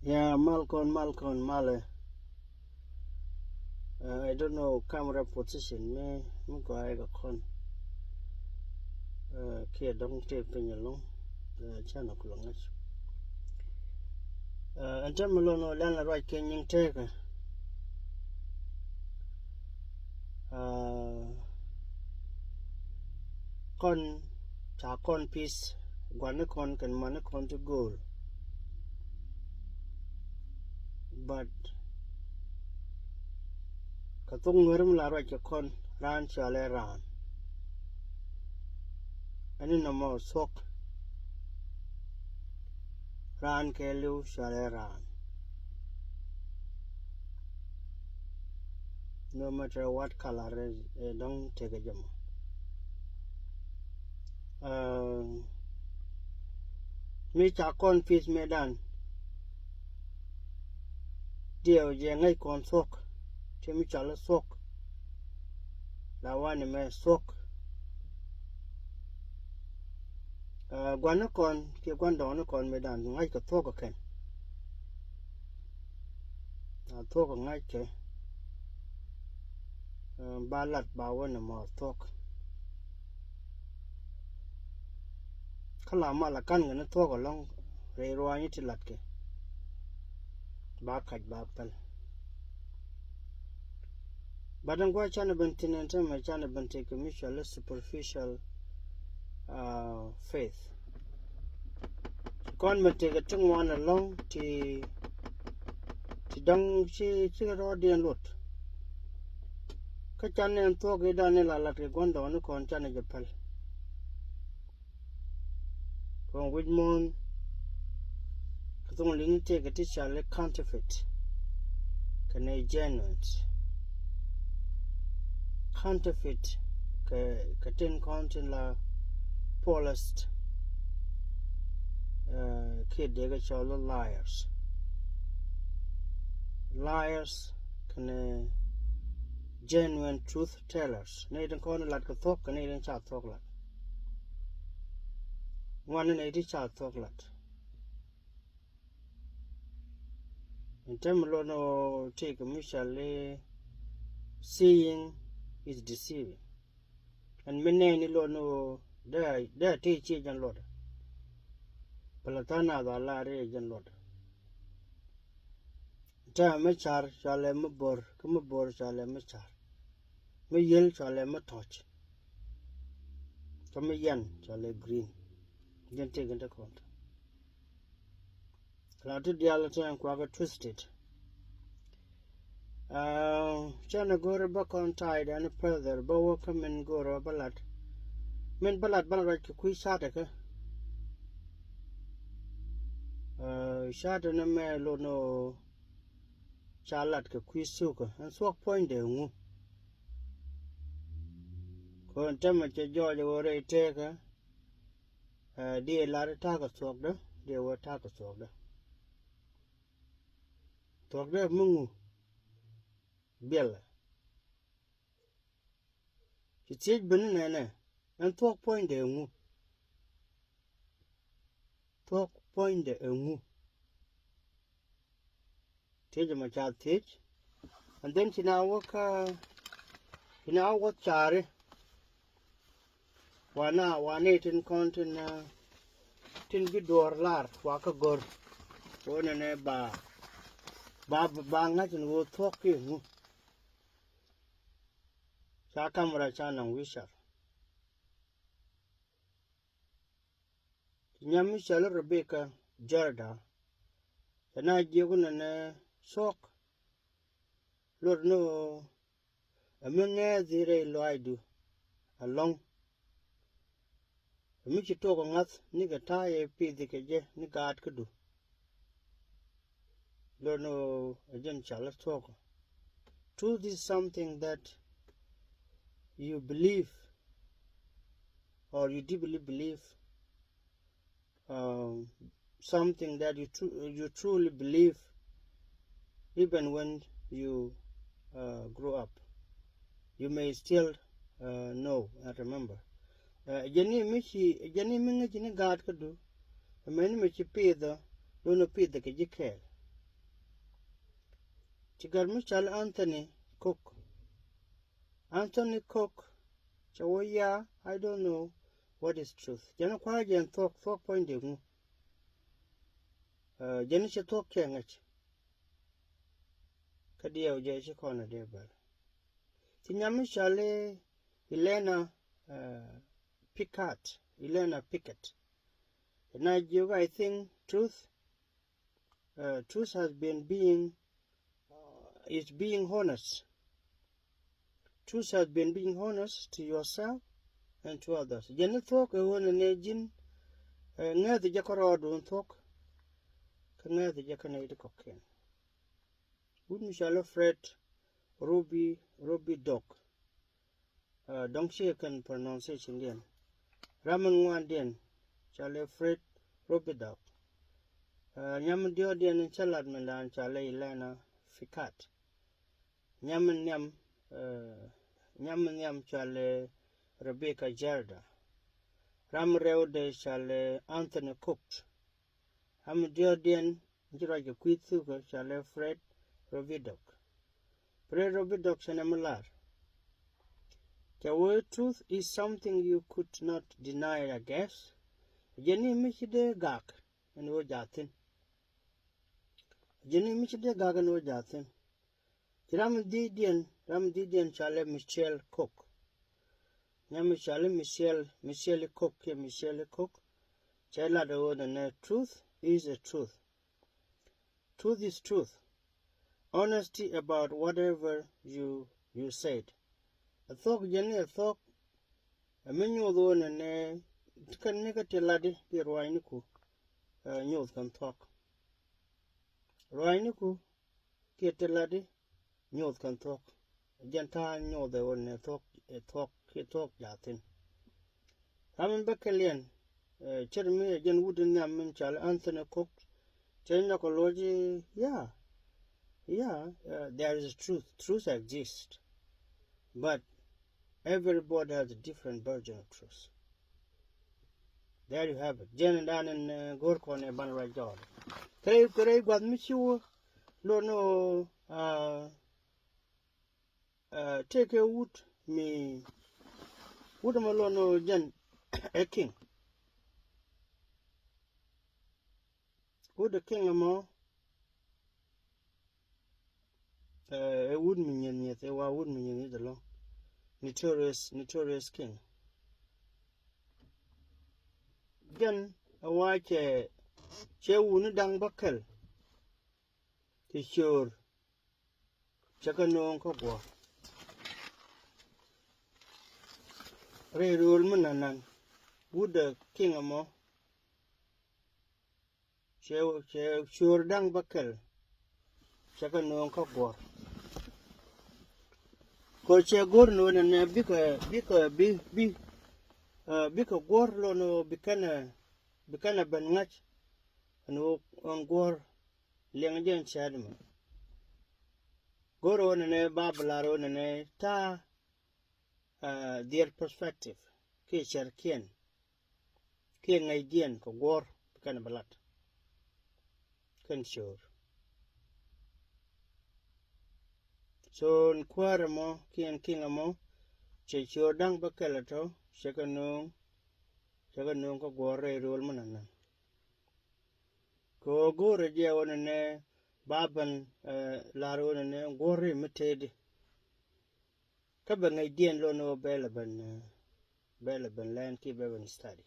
Yeah, Malcolm, Male. I don't know camera position. Me go I go con. Kia don't take pin along. Channel kulongas. And Jamalo no land right Kenyan take. Con cha con piece. Guanacon can manacon to goal. But Katung Nurum la right con ran chale ran. And in a more sock. Ran kelu shale ran. No matter what color, don't take a jam. Me cha con fish me dan. Điều je ngay con sok. Che mi chala sok. La wani me sok. Guana con, ke guan con me dan ngay ka sok ken. Sok ngay ke. Balat ba wana mo sok. Kala mala kan ngana sok along. Re roani tilat ke. Ba kaj ba pal. Badang gua chana bentin and my chana bente commercial superficial faith. Con me take a tung one along to dong she rodian lot. Kachan and talk it down in la latte gondo on the con chana japal. From Widmon, only take a teacher like counterfeit. Canadians. Counterfeit katin content la polished kid they show liars can genuine truth tellers Nathan corner like a talk Canadian chat talk lot 180 chat talk lot in terms of no take a mutually seeing is deceiving. And many no there teach and Lord. Palatana the Lare and Lord. Mechar shall em bor, come aboard shall em char. Me yell shall em touch. Come yan shall green. Then take into account. Clouded the other time quagga twisted. Chana gore back on tide and a further, bow come and go or ballad. Men ballad ballad to quiz sataka. Shot and a melo no charlotte ka quiz sugar and swap point de woo. Con temperature George or a taker. Dear lad attack swag the, they were attack swag the. Talk there mungu. Bill. She said banana and talk point de woo. Talk point de woo. Teach my child teach. And then she now walk chari. One 18 content tin bidor lar waka gor. One and a bar. Bangat and will talk you. Sakamra chan and wisher. Nyamisha Rebecca Jarda. And I given an shock. Lord no. A menge zire loidu. Along. A Michi talk on us, nigga tie a pizzicaje, nigga at could do. Lord no, a gentle talk. Truth is something that you believe or you deeply believe. Something that you truly believe even when you grow up. You may still know and remember. Jenny Minga God could do. A man which you pay the don't pay the Bäkɛɛl. Tigar Michal Anthony Cook. Anthony Cook, Chawoya, I don't know what is truth. Jana Kwajan talk point de Janisha talk Kangach. Kadia Jashi Corner Debel. Tinyamishale Elena Pickett. And I think truth has been is being honest. Truth has been being honest to yourself and to others. Jenny talk a one and agent, near the Jacarod don't talk, can near the Jacanade cocaine. Wouldn't shall Fred Ruby Dog. Don't she can pronunciation then. Raman one den, shall Fred Ruby Dog. Nyam dian and chalad melan shall Elena Ficat. Nyam shall Rebecca Jarda. Ram Reude shall Anthony Cooked. Ham Diodian, Jiraja Quithuka shall Fred Rovidok. Fred Rovidok Sanamalar. The word truth is something you could not deny, I guess. Jenny Michide Gag and Ojatin. Jenny Michide Gag and Ojatin. Ram Didian shall Michelle Cook. Michelle Cook. Chela the word and truth is a truth. Truth is truth. Honesty about whatever you said. A thought Jenny a thought a menu of the one and can negative laddie be Roiniku. News can talk. Roiniku get a laddie. News can talk. Gentile know the one talk Yatin. I'm in Bäkɛɛl. Chermy again wooden name Charles Anthony Cook. Technology, yeah, there is truth. Truth exists. But everybody has a different version of truth. There you have it. Jen and Dan and Guɔr and Banra Jord. Kay got me sure. No, take a wood me. Wood Malono Jen a king. Would the king among a woodman yet a woodman in it along. Notorious king. Then a white Chewunudang Bäkɛɛl. The ciöör. Nööŋ Guɔr. Ray Rollman and would the king among ciöör dang Bäkɛɛl. Nööŋ Guɔr. Koche Guɔr no and bigger Guɔr no becana Bangach and on Guɔr Langan Chadman. Guɔr on and Babylon on and ta their perspective. Kisher Kien Idean Guɔr becana Balat. Can sure. So kuär mo king amo ciöör dang Bäkɛɛl to nööŋ ko Guɔr roll manan ko gore je wonne baban laro ne Guɔr mited ka ba ngai dien lo no belaban land ki beben study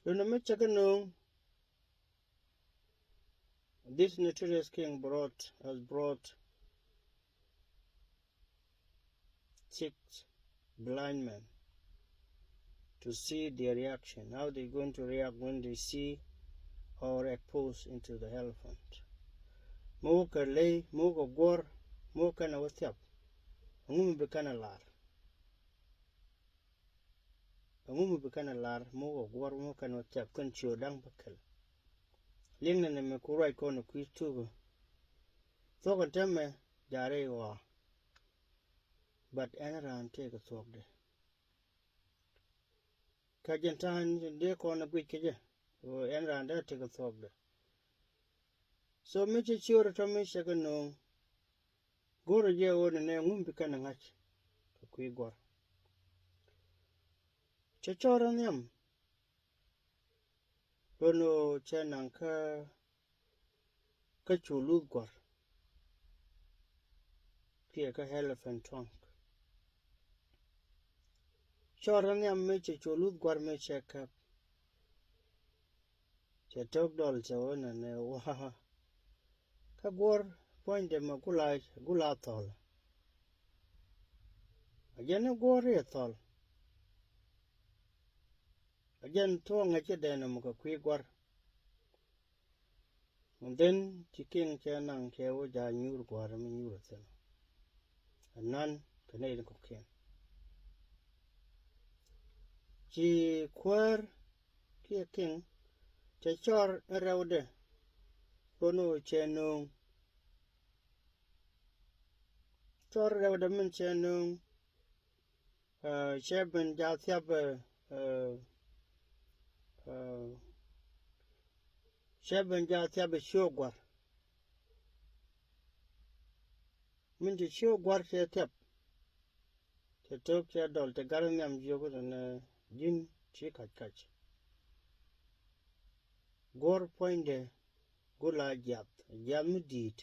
lo no nööŋ. This notorious king has brought 6 blind men to see their reaction, how they're going to react when they see or expose into the elephant. Moka lay, moka Guɔr, moka na wathiap. Angumi bekana lar, moka Guɔr, moka na wathiap, kan ciöör dang Bäkɛɛl. Lingna ne me kurai kono kuitugo. Thoga teme jare wa. But anaran take a thog de. Kajentan de kono gwikeje. O anaran de take a thog de. so me ciöör to me shaka no goro je o ne ngumbi kana ngach ka kui Guɔr choran yam lono chenan ka chulu Guɔr pia ka elephant trunk choran yam me chulu Guɔr me cheka chetok dol chawona ne wa ka Guɔr point ma gula tol ajane Guɔr e tol ajan to ngache dena mo ka kui Guɔr and then chicken chanang chewo ja nyur Guɔr me nyur sen anan kane ko ken chi kuär ki king che chor rewde lono chenung chor rewde men chenung sheben ja tyab sheben ja tyab ciöör Guɔr min ji ciöör Guɔr che tyab che tok che dol te garan yam jogo ne jin chi kach Guɔr poinde gula jat mudit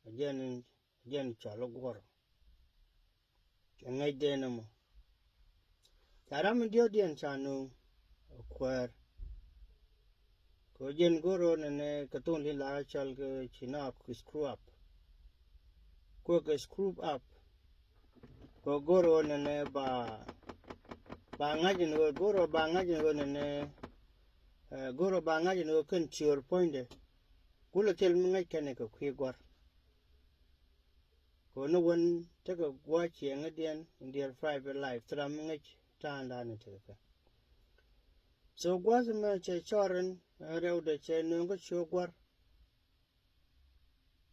ajan chalo Guɔr ngai dena mo taram dio dien chanu kuär ko jen goro ne katun li la chal ke china screw up ko ke screw up ko goro ne ba ngajin goro ba ngajin ne goro ba ngajin kan ciöör poinde gula tel ngai kane ko kui Guɔr ko no won ta ko gwachi ngadian in their private life tram ngai tanda ne te so gwas me che choren rewde che nungo ciöör Guɔr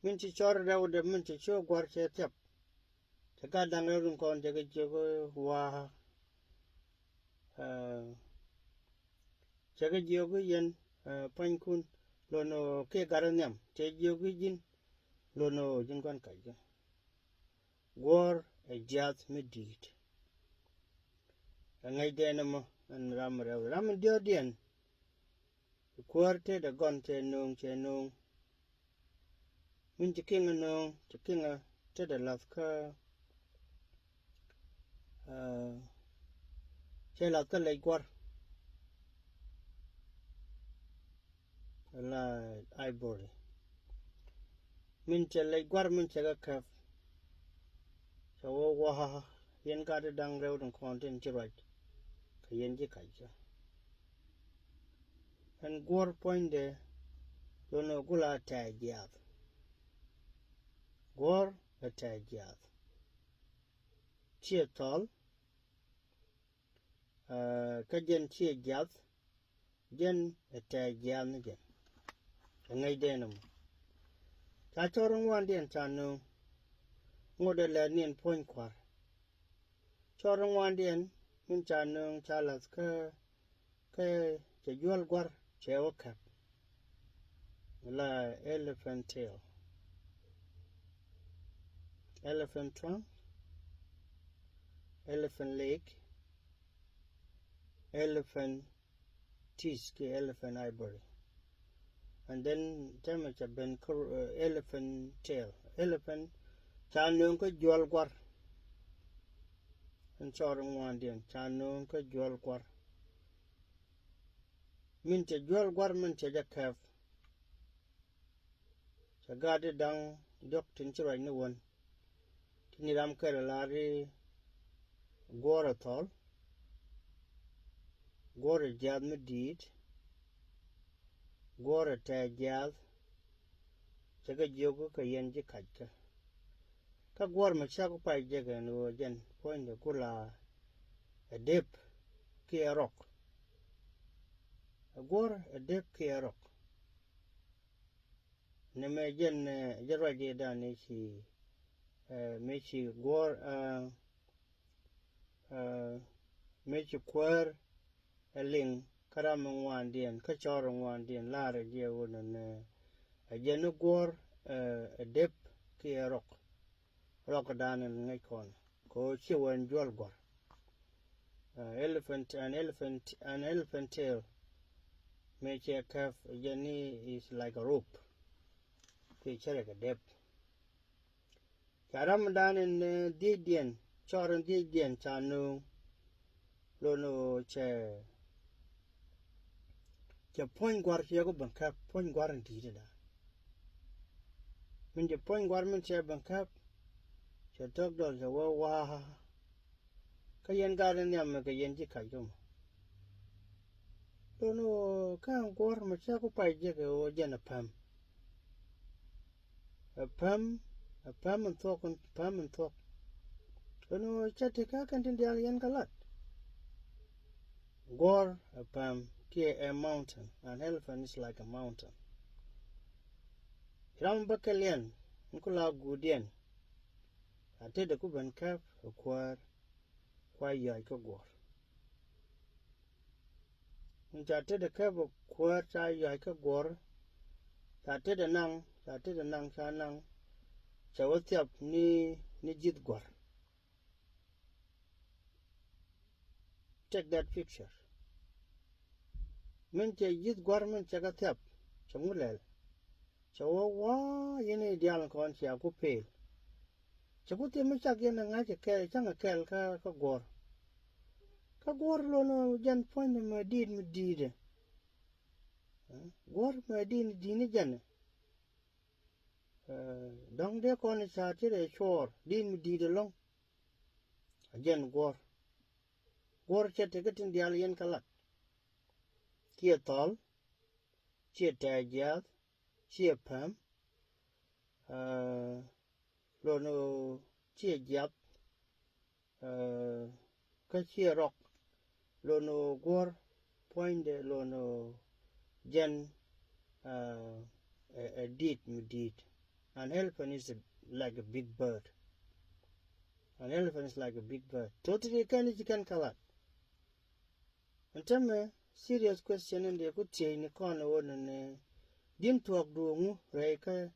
min ci chor rewde min ci ciöör Guɔr che tep te ka dang run kon je go wa che ge jogo yen pankun lono ke garanyam che jogo jin lono jin kon ka je Guɔr e jat medit ngai dena mo an ram dio dien kuär te da gon che nung min ci kinga nung ci kinga te da las ka che las ka le Guɔr la ivory min che le Guɔr min che ga kaf so wa yen ka de dang rew dong kon ten ci right ka yen ji ka ja and Guɔr poinde lono gula ta jat Guɔr ta jat chi tol ka jen chi jat jen ta jat ne jen ngai denum ta chorong wan den chanu ngode le nin point kwar chorong wan den min chanu chalas ka che jual Guɔr che okap la elephant tail elephant trunk elephant leg elephant teeth ke elephant ivory and then temperature ben elephant tail elephant chanu ko jual Guɔr and chorong wan den chanu ko jual Guɔr min che jual Guɔr min che jakaf sagade dang dok tin chrai ne won tini ram kala lari Guɔr tol Guɔr jad medit Guɔr ta jad chaga jogo ka yen ji kajka ka Guɔr ma cha ko pai jega no jen point gula a dip ki rock a Guɔr a dip ki rock ne me jen jara je da ne shi me shi Guɔr me shi kuär a ling karam ngwan dien ka chor ngwan dien lare je wonen a jenu Guɔr a dep ki rock dan ngai kon ko chiwen jol Guɔr an elephant tail make a calf jeni is like a rope ki chere ka dep karam dan in dien choren dien chanu lono che point Guɔr che go ban kap point Guɔr ndi da min je point Guɔr min che ban kap che tok dol che wa ka yen gaden yam ka yen ji kai gum lono ka Guɔr ma che ko pai je o je na pam and talk lono che te ka kan tin dia yen kalat Guɔr a pam ki a mountain. An elephant is like a mountain. Ram Bäkɛɛl nkula gudien ate de kuban kap kuär kwa yai ko Guɔr ntate de kap kuär cha yai ko Guɔr tate de nang cha nang cha watiap ni jit Guɔr. Take that picture. Min che jit Guɔr min cha ka tiap cha ngulel cha wa yene dial kon cha ku pel cha ku te mi cha yene nga cha ke cha nga kel ka Guɔr lono jan point ma did Guɔr ma dini jan dong de kon cha ti de chor din mi did long jan Guɔr che te gatin dial yen kalat ki tol chi ta jat chi pam lono chi jat ka chi rock lono Guɔr point de lono jan a did an elephant is like a big bird. An elephant is like a big bird. Totally can kalat. And tell me serious question and they could say in the corner one didn't talk do reka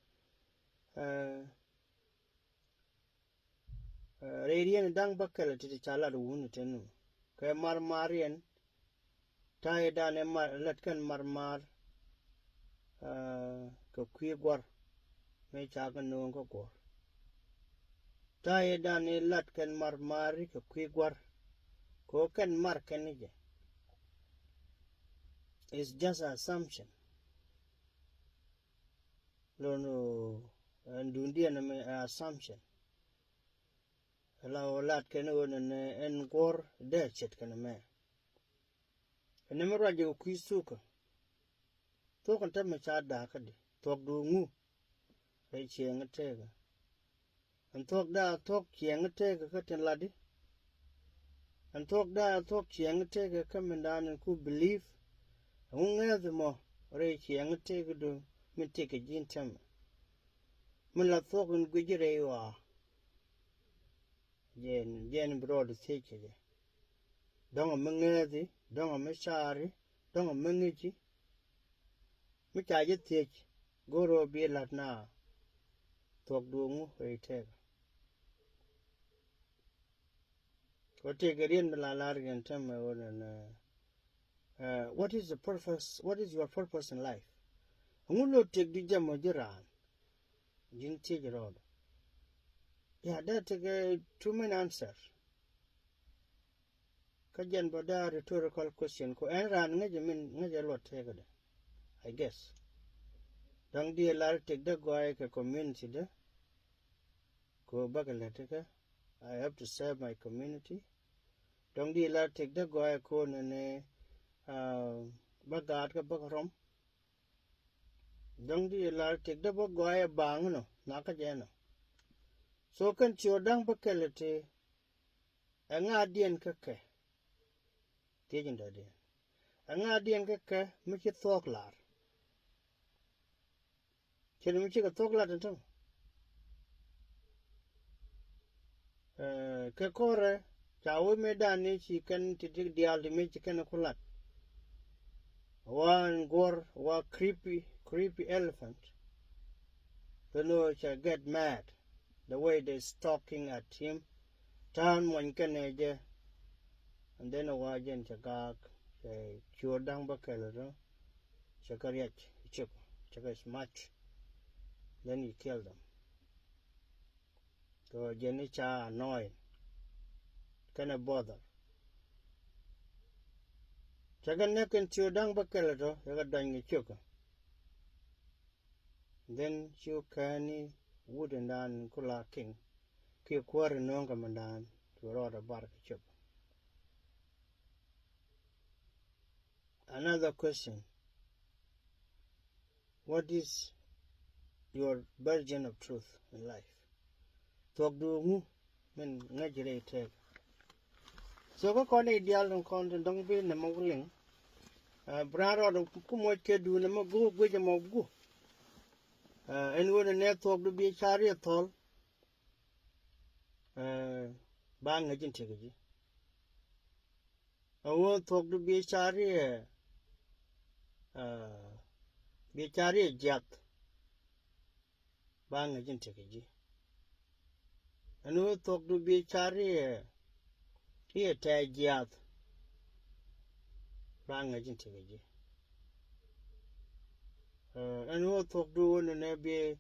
radian dang Bäkɛɛl to the chala do unitenu. Kay marian tie down a letkan marmar ka Guɔr me chagan no ko Guɔr tie down a letkan marmari ka Guɔr ko kan markan je. It's just an assumption. Lono ndundi an assumption. Allow lat can and Guɔr de chet can me. And never rajo kuisuka. Talk and tell me chad dakadi. Talk do ngu. Ray chiang a tega. And talk chiang a tega cutting laddie. And talk chiang a tega coming down and could believe. The more rich young take do me take a gin tem. Mulla thought and Guijere you are. Jen broad the teacher. Don't a mungezi, don't a mishari, don't a mungiji. Which I just teach, go to be like now. Talk do retake. Go take it in the Lalarian temper and what is the purpose? What is your purpose in life? I'm going to take the jam of Jiran. Didn't take it all. Yeah, that take too many answers. Kajan Bada rhetorical question. Ko enran ngaja lot take it. I guess. Don't dear lar take the guy ka community de. Go back and let it. I have to serve my community. Don't dear lar take the guy ko nane bagat ka bakrom dong di lar tek da bo goya bang no naka jeno so kan chiodang Bäkɛɛl te anga dien ka ke tejin da de anga dien ka ke mi chi thok lar chen mi chi ka thok lar tan ke kore chawo me dani chi kan ti dial di mi chi kan kulat one Guɔr, one creepy elephant. The Nuer shall get mad the way they're stalking at him. Town Monkaneja, and then a wajan Chagak, ciöör Bäkɛɛl, Chakariach, Chakas match. Then he killed them. So Jenicha annoying. Cannot bother. Chagan neck ciöör Bäkɛɛl, Yagadang Chuka. Then you can wooden down Kula King. Kuär nööŋ mandan to rot a bark chip. Another question. What is your version of truth in life? Talk to who? Men ngajire take. So ko kon ideal and kon dong be na mawling. Braro do kumo ke du na mago gwe mo gu. And when ne talk to be chari at all. Bang ngajin take ji. I won't talk to be chari jat. Bang ngajin take ji. And we talk to be chari here tag yat. Bang ngajin take ji. And we talk to one and be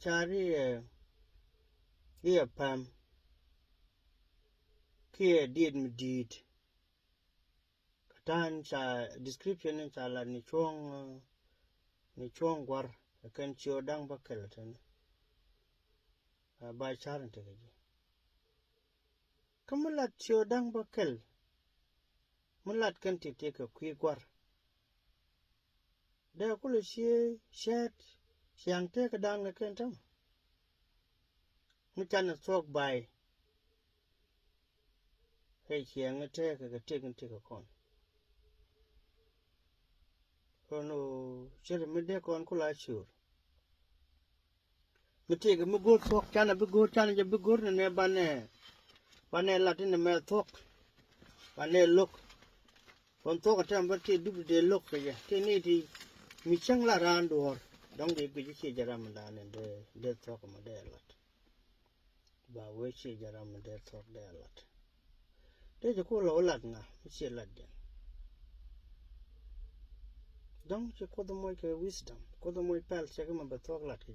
chari here pam. Here did me deed. Katan cha description in chala ni chuang Guɔr kan ciöör Bäkɛɛl tan by charan take ji. Kamulat ciöör Bäkɛɛl. Mulat kan take a Guɔr. There could she shed siang take down the cantam. Muchan talk by hey siang a take a con. Oh no, sure midday con kula sure. Me take a good talk, can a be good, can a be good, and never bane Latin the male talk. Bane look. One talk a time, but they do they look for you. They need me chang la round or don't they be Jaramadan and they talk about their lot. But we see Jaram and they talk their lot. There's a cool old lad now, see a lad then. Don't you call them like wisdom? Call them like pal, check them about talk like you.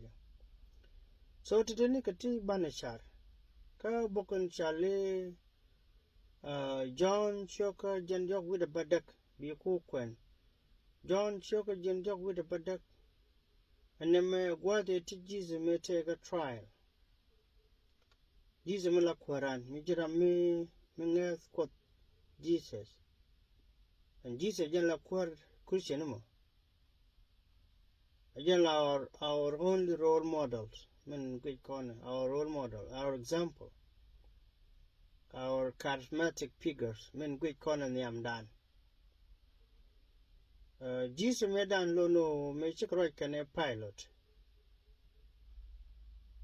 So to the nicotine banishar, Ka Bokan Charlie, John Shoker, Jendok with a badak, be a cookwen. John Shoker, Jendok with a badak, and then what they teach Jesus may take a trial. Jesus may like Quran, Mijera me, Mingeth quote Jesus. And Jesus again like Christian. Again, our only role models, men good corner, our role model, our example, our charismatic figures, men good corner niam dan. Jesus made dan lono me check right can a pilot.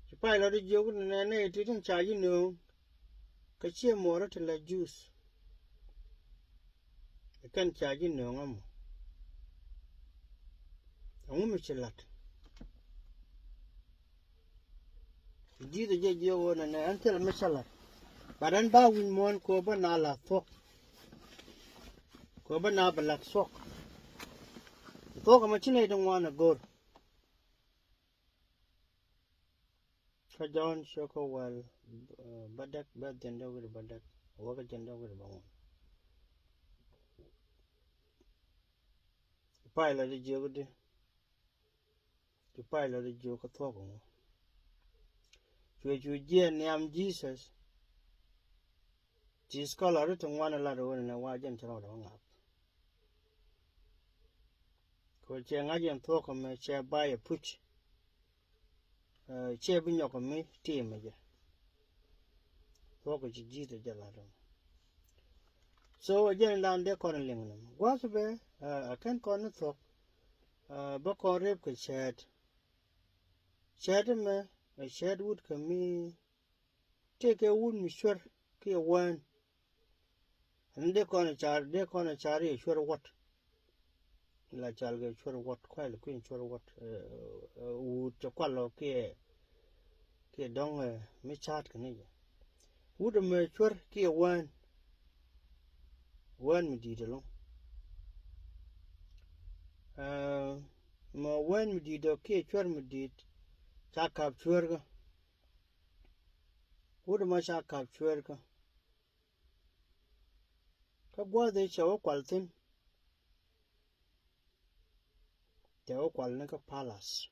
The pilot is joking and it didn't charge you know, Kachia more to la juice. I can't charge you no amo. A woman shall lot. Jesus did your own and until Missala. But then bow with one cobanala talk. Cobanabalac sock. Talk a machine I don't want to go. John Shoko well, Badak, bad gender with a Badak, work a gender with a bone. Pilot the joke, the pilot the joke of talking. To you, dear name Jesus. She's called a written one a lot of when I was gentle up. Coach Yang Agent talk on me, share buy a putch. Chair bin yok me, team again. Talk with Jesus Jaladon. So again, down there calling them. Was a I can't call the talk. But or rape could shed. Shed me, a shed wood can me take a wood, me sure, clear one. And they call a char, sure what. la chal ge chor wat kwai le queen chor wat u cho kwal lo ke dong mi chat ke ni u de me chor ke wan mi di de lo ma wan mi di do ke chor mi di cha kap chor ga u de ma cha kap chor ka gwa de cho kwal tin te o kwal ne ka palace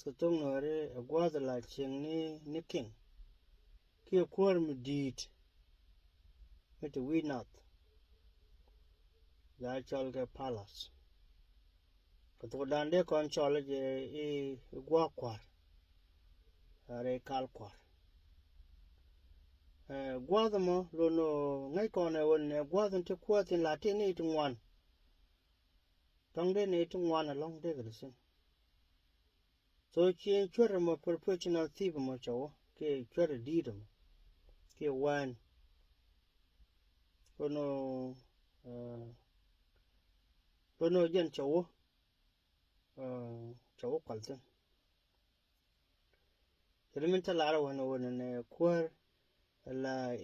ko tong no re gwa de la cheng ni king ke kwar mi di mit wi nat ya chal ke palace ko to dande kon chol je gwa kwar are kal kwar gwa de mo lo no ngai kon ne won ne gwa de te kwa tin la te ni tung wan tong de ni tung wan along de ga sin so chi chwer mo professional thief mo cho ke chwer di de ke wan lo no jen cho kwal tin Rimin ta lara wani ne kuwar la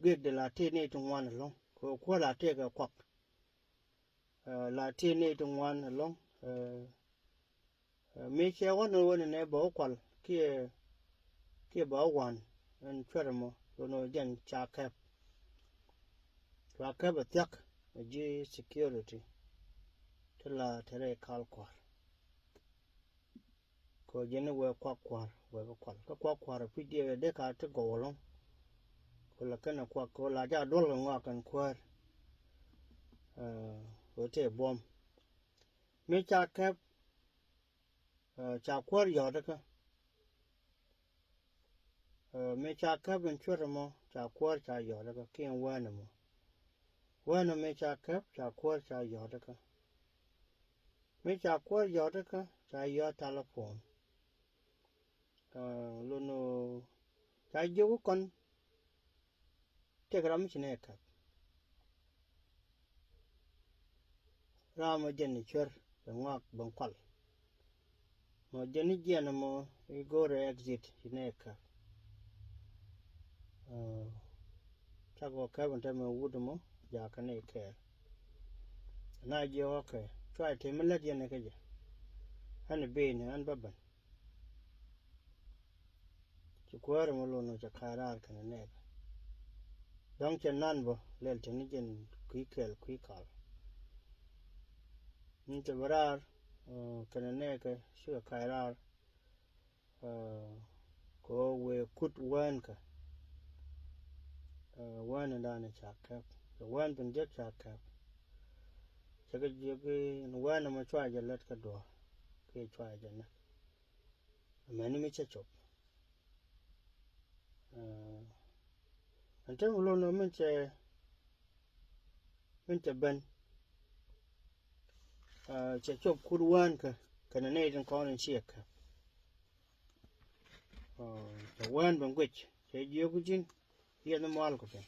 gig de la te ne tung wan long ko kuwar la te ga kwak la te ne tung wan long me che wani ne ba kwal ke ba wan en chwermo no jen cha kap ba tyak ji security tla tere kal kwar ko jene we kwak kwar we kwak kwar pi de ka te go long ko la kana kwak ko la ja dol ngwa kan kwar ko te bom me cha kap cha kwar yo de ka me cha kap en chwermo cha kwar cha yo de ka ken wana mo wana me cha kap cha kwar cha yo de ka me cha kwar yo de ka cha yo telephone lo no cha yo kon te gram chine ka rama jen chwer ngak ban kwal mo jen jen mo go re exit chine ka cha go ka ban te mo wud mo ja ka ne ke na je okay try te me let jen ke je han be ne an baban ci kwar mo lo no cha kharar kan ne dong chen nan bo lel te ni jen kui kal ni te barar kan ne ke shu kharar ko we kut wan ka wan da ne cha kap wan bin je cha kap cha ge je wan ma chwa je let ka do ke chwa je na ma ni mi che chop ante lo no min che ban che chop kut wan ka kan ne den ko ne che ka the wan ban gwech che je ku jin ye na mal ko pe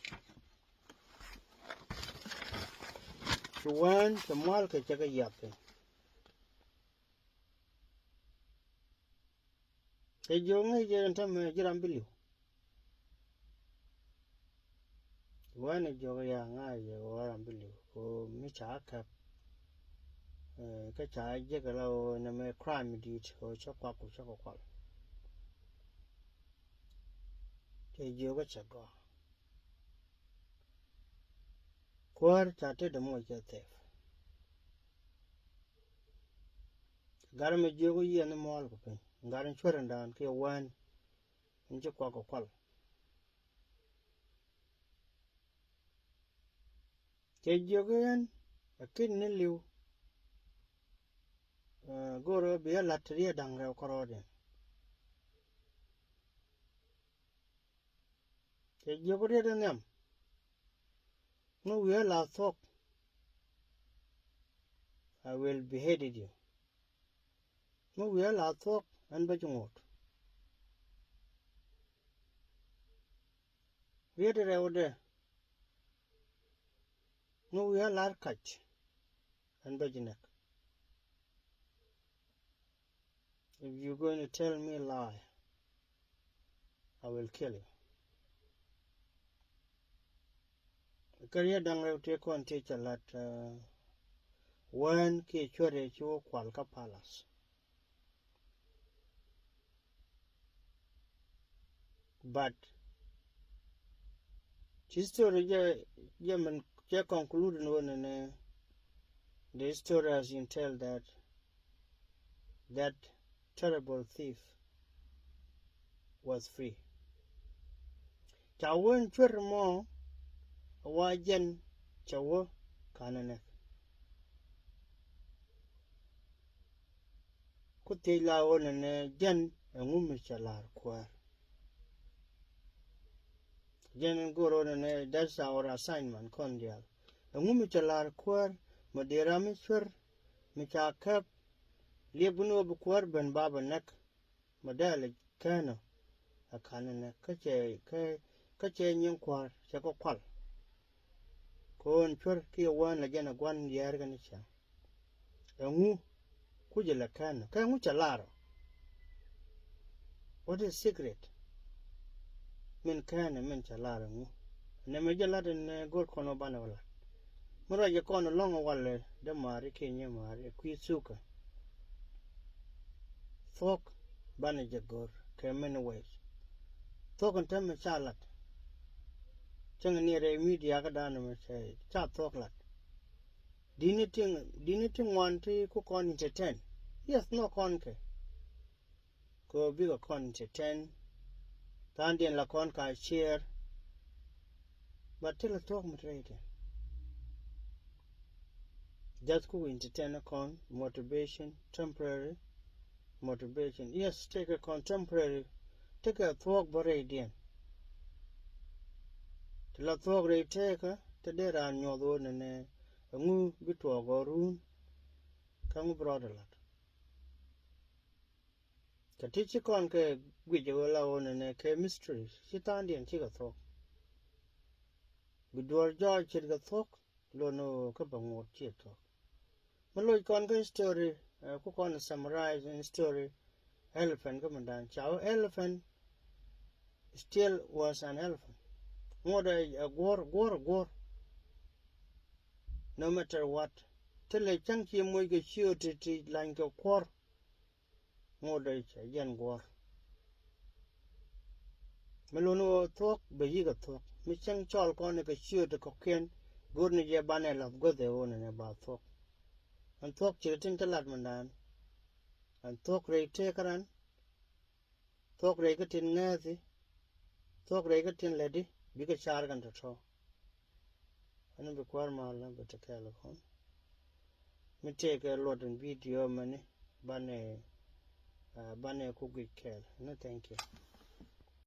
the wan the mal ka che ga ya pe che jo ngai je ta me jiram biliu wan jo ga ya ngai je waram biliu ko mi cha ka ka cha je ga lo na me crime di ko cha kwa ku cha ko che jo ga cha go kwar cha te de mo che te gar me jo go ye na mal ko pe garan chweran dan ke wan in je kwa ko kwal che jo ga yan akin ne liu goro be la tri dang ra ko ro de che jo go de nyam no we la thok I will beheaded you no we la thok an ba jungot we de re ode no we are lar kach and bajinak. If you're going to tell me a lie, I will kill you. Career dang rew te kon te chalat wan ke chore chu kwal ka palace. But this story je man je conclude no ne the story has been tell that terrible thief was free. Chawon chwer mo wajen chawo kanane. Kutila wona ne jen ngumi chalar kuär. Jen goro ne that's our assignment kondial. Ngumi chalar kuär madera mi chwer mi chakap liebuno bu kuär ben baba nek madale kano akanane kache nyen kuär chako kwal. Kon chwer ki wan la jana gwan yer gan cha. Ngu kujela kano ka ngu chalaro. What is secret? Min kano min chalaro ngu. Ne me jala den gor kono bana wala. Mura je kono longo wale de mari kenya mari kwi suka. Thok bana je gor ke many ways. Thok on temme chalat. Changa ni re media ka dana me say cha thok lat. Dini ting one ti ku kon into 10. Yes, no kon ke. Ko bigo kon into 10. Tandien la kon ka ciöör. But till a talk material. Just go into 10 con motivation, temporary motivation. Yes, take a contemporary. Take a talk baradian. Till a talk re take a to there on your own and a move between a room. Come abroad a lot. The teacher con ke with your own and a chemistry. Sit on the antique talk. With your jaw chick a talk. Lono kapang chit talk. Malloy con story. Cook on summarize in story. Elephant come down. Chow elephant still was an elephant. More a Guɔr. No matter what. Till a chunky moig shoe to like a kuär. More a young Guɔr. Melono talk, bejiga talk. Michang chol con a shoe to cocaine. Good in your banner of good they own and about talk. And talk chilling to Latmandan. And talk ray takeran. Talk regatin nazi. Talk regatin lady. Big a chargan to talk. And be quite mal, but a calico. Me take a lot in video money. Bane cookie care. No, thank you.